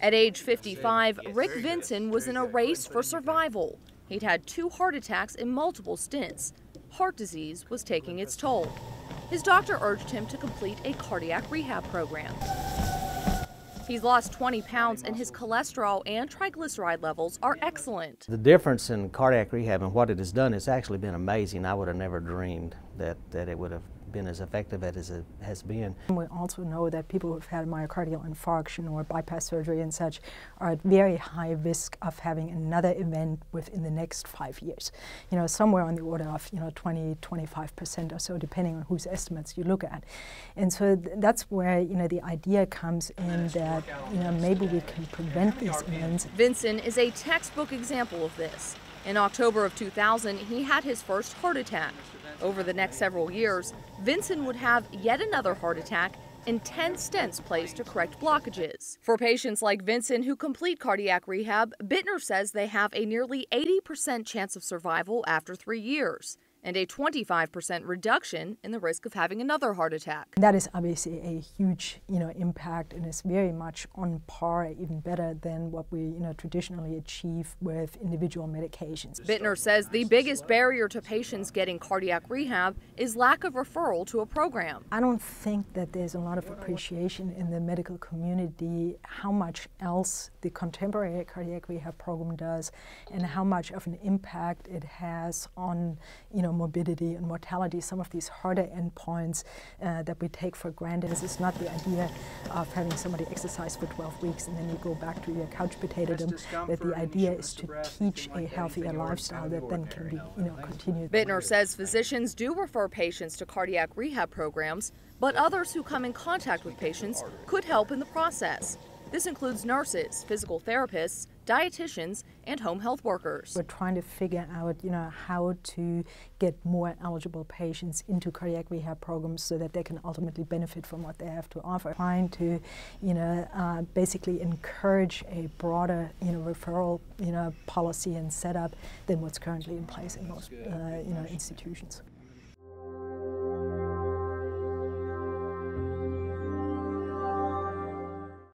At age 55, Rick Vinson was in a race for survival. He'd had 2 heart attacks and multiple stents. Heart disease was taking its toll. His doctor urged him to complete a cardiac rehab program. He's lost 20 pounds and his cholesterol and triglyceride levels are excellent. The difference in cardiac rehab and what it has done has actually been amazing. I would have never dreamed that it would have been as effective as it has been. We also know that people who've had myocardial infarction or bypass surgery and such are at very high risk of having another event within the next 5 years. Somewhere on the order of 20–25% or so, depending on whose estimates you look at. And so that's where the idea comes in that maybe we can prevent these events. Vinson is a textbook example of this. In October of 2000, he had his first heart attack. Over the next several years, Vinson would have yet another heart attack and 10 stents placed to correct blockages. For patients like Vinson who complete cardiac rehab, Bittner says they have a nearly 80% chance of survival after 3 years and a 25% reduction in the risk of having another heart attack. That is obviously a huge, impact, and is very much on par, even better than what we, traditionally achieve with individual medications. Bittner says the biggest barrier to patients getting cardiac rehab is lack of referral to a program. I don't think that there's a lot of appreciation in the medical community how much else the contemporary cardiac rehab program does and how much of an impact it has on, morbidity and mortality, some of these harder endpoints that we take for granted. This is not the idea of having somebody exercise for 12 weeks and then you go back to your couch potatodom, but the idea is to teach a healthier lifestyle that then can be continued. Bittner says physicians do refer patients to cardiac rehab programs, but others who come in contact with patients could help in the process. This includes nurses, physical therapists, dietitians, and home health workers. We're trying to figure out, how to get more eligible patients into cardiac rehab programs so that they can ultimately benefit from what they have to offer. Trying to, basically encourage a broader, referral, policy and setup than what's currently in place in most, institutions.